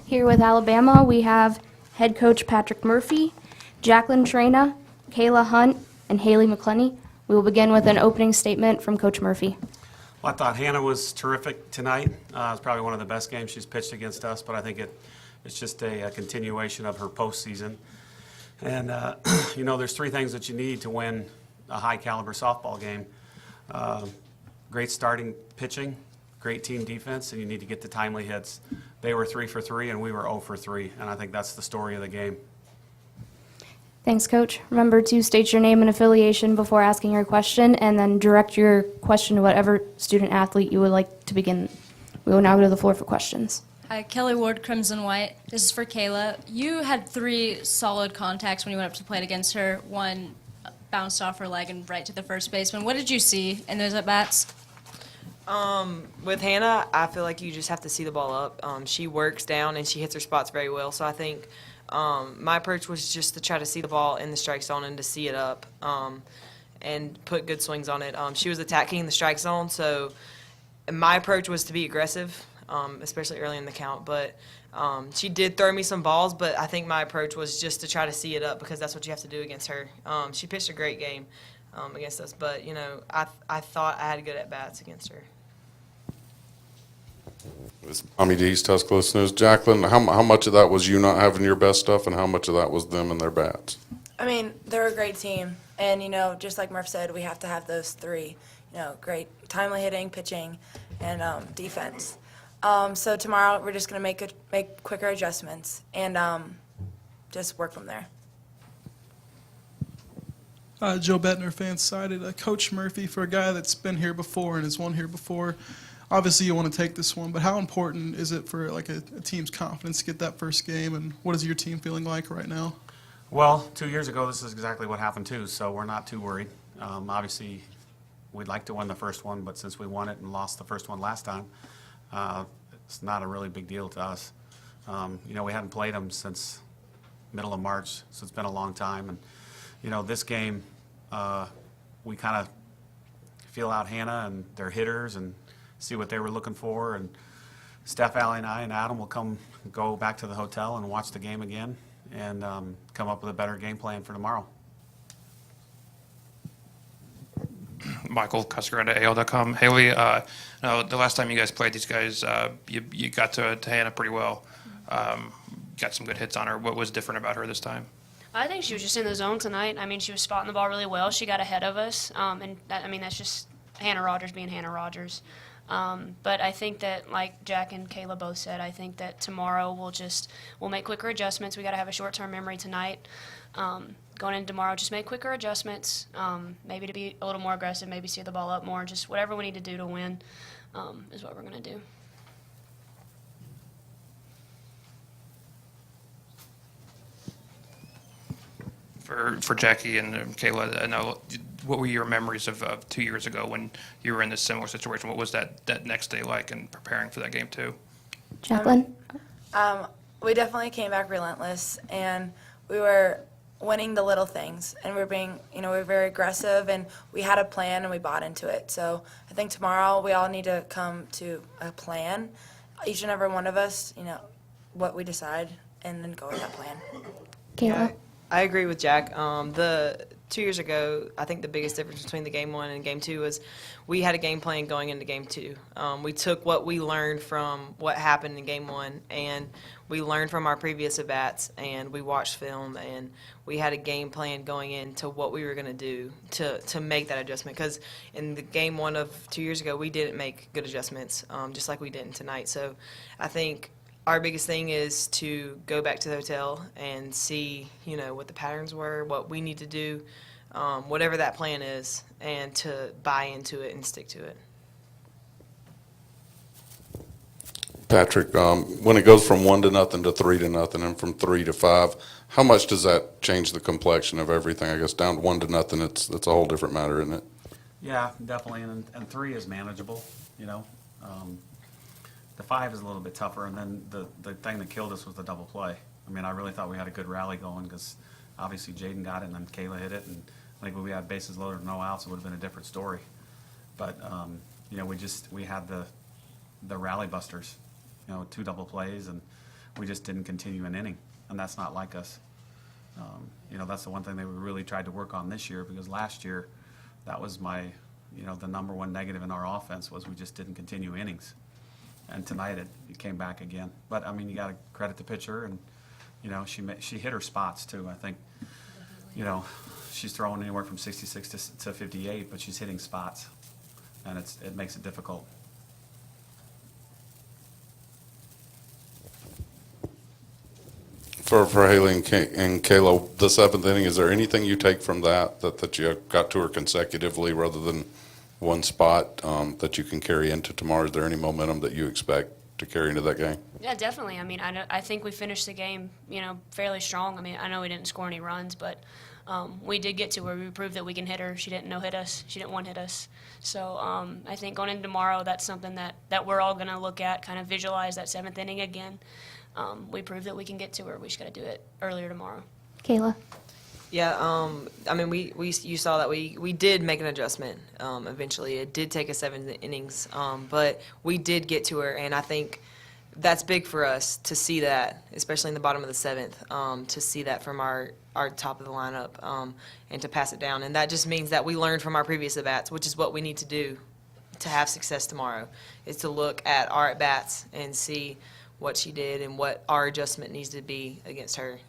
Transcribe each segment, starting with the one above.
Here with Alabama, we have head coach Patrick Murphy, Jacqueline Trena, Kayla Hunt, and Haley McClenny. We will begin with an opening statement from Coach Murphy. Well, I thought Hannah was terrific tonight. It was probably one of the best games she's pitched against us, but I think it's just a continuation of her postseason. And, there's three things that you need to win a high-caliber softball game. Great starting pitching, great team defense, and you need to get the timely hits. They were 3 for 3, and we were 0 for 3, and I think that's the story of the game. Thanks, Coach. Remember to state your name and affiliation before asking your question, and then direct your question to whatever student-athlete you would like to begin. We will now go to the floor for questions. Hi, Kelly Ward, Crimson White. This is for Kayla. You had 3 solid contacts when you went up to the plate against her. One bounced off her leg and right to the first baseman. What did you see in those at-bats? With Hannah, I feel like you just have to see the ball up. She works down and she hits her spots very well. So I think my approach was just to try to see the ball in the strike zone and to see it up and put good swings on it. She was attacking the strike zone, so my approach was to be aggressive, especially early in the count. But she did throw me some balls, but I think my approach was just to try to see it up because that's what you have to do against her. She pitched a great game against us, but, I thought I had good at-bats against her. Tommy D's Tuscaloosa. Jacqueline, how much of that was you not having your best stuff, and how much of that was them and their bats? I mean, they're a great team, and just like Murph said, we have to have those 3. Great timely hitting, pitching, and defense. So tomorrow we're just going to make quicker adjustments and just work from there. Joe Bettner, fans cited Coach Murphy, for a guy that's been here before and has won here before. Obviously, you want to take this one, but how important is it for a team's confidence to get that first game, and what is your team feeling like right now? Well, 2 years ago, this is exactly what happened too, so we're not too worried. Obviously, we'd like to win the first one, but since we won it and lost the first one last time, it's not a really big deal to us. We hadn't played them since middle of March, so it's been a long time. And, this game, we kind of feel out Hannah and their hitters and see what they were looking for. And Steph, Allie, and I and Adam will go back to the hotel and watch the game again and come up with a better game plan for tomorrow. Michael Cuscaretta, AL.com. Haley, the last time you guys played these guys, you got to Hannah pretty well. Got some good hits on her. What was different about her this time? I think she was just in the zone tonight. I mean, she was spotting the ball really well. She got ahead of us, that's just Hannah Rogers being Hannah Rogers. But I think that, like Jack and Kayla both said, I think that tomorrow we'll make quicker adjustments. We got to have a short-term memory tonight. Going into tomorrow, just make quicker adjustments, maybe to be a little more aggressive, maybe see the ball up more. Just whatever we need to do to win is what we're going to do. For Jackie and Kayla, I know, what were your memories of 2 years ago when you were in this similar situation? What was that next day like and preparing for that game too? Jacqueline? We definitely came back relentless, and we were winning the little things, and we were very aggressive, and we had a plan, and we bought into it. So I think tomorrow we all need to come to a plan, each and every one of us, what we decide, and then go with that plan. Kayla? Yeah, I agree with Jack. The 2 years ago, I think the biggest difference between the game 1 and game 2 was we had a game plan going into game 2. We took what we learned from what happened in game 1, and we learned from our previous at-bats, and we watched film, and we had a game plan going into what we were going to do to make that adjustment. Because in the game 1 of 2 years ago, we didn't make good adjustments, just like we didn't tonight. So I think our biggest thing is to go back to the hotel and see, what the patterns were, what we need to do, whatever that plan is, and to buy into it and stick to it. Patrick, when it goes from 1-0 to 3-0 and from 3 to 5, how much does that change the complexion of everything? I guess down 1-0, it's a whole different matter, isn't it? Yeah, definitely, and 3 is manageable, The 5 is a little bit tougher, and then the thing that killed us was the double play. I mean, I really thought we had a good rally going because obviously Jaden got it and then Kayla hit it, and I think when we had bases loaded and no outs, it would have been a different story. But we had the rally busters, 2 double plays, and we just didn't continue an inning, and that's not like us. You know, that's the one thing that we really tried to work on this year, because last year, that was my, you know, the number one negative in our offense was we just didn't continue innings. And tonight it came back again. But, I mean, you got to credit the pitcher, and, you know, she hit her spots, too. I think, you know, she's throwing anywhere from 66 to 58, but she's hitting spots, and it makes it difficult. For Haley and Kayla, the seventh inning, is there anything you take from that you got to her consecutively rather than one spot that you can carry into tomorrow? Is there any momentum that you expect to carry into that game? Yeah, definitely. I mean, I think we finished the game, you know, fairly strong. I mean, I know we didn't score any runs, but we did get to where we proved that we can hit her. She didn't no-hit us. She didn't one-hit us. So I think going into tomorrow, that's something that we're all going to look at, kind of visualize that seventh inning again. We proved that we can get to her. We just got to do it earlier tomorrow. Kayla? Yeah, I mean, you saw that we did make an adjustment. Eventually, it did take us 7 innings, but we did get to her, and I think that's big for us to see that, especially in the bottom of the 7th, to see that from our top of the lineup, and to pass it down. And that just means that we learned from our previous at-bats, which is what we need to do to have success tomorrow, is to look at our at-bats and see what she did and what our adjustment needs to be against her.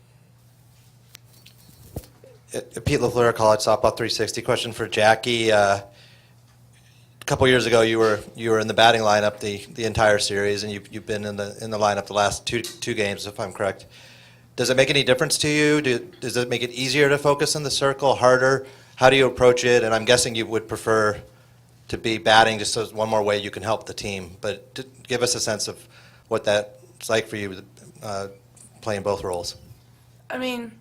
Pete LaFleur, College Softball 360. Question for Jackie. A couple years ago, you were in the batting lineup the entire series, and you've been in the lineup the last two games, if I'm correct. Does it make any difference to you? Does it make it easier to focus in the circle, harder? How do you approach it? And I'm guessing you would prefer to be batting just as one more way you can help the team. But give us a sense of what that's like for you playing both roles. I mean,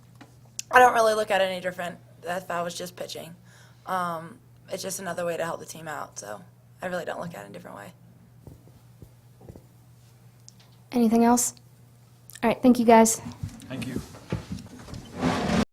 I don't really look at it any different if I was just pitching. It's just another way to help the team out, so I really don't look at it in a different way. Anything else? All right, thank you guys. Thank you.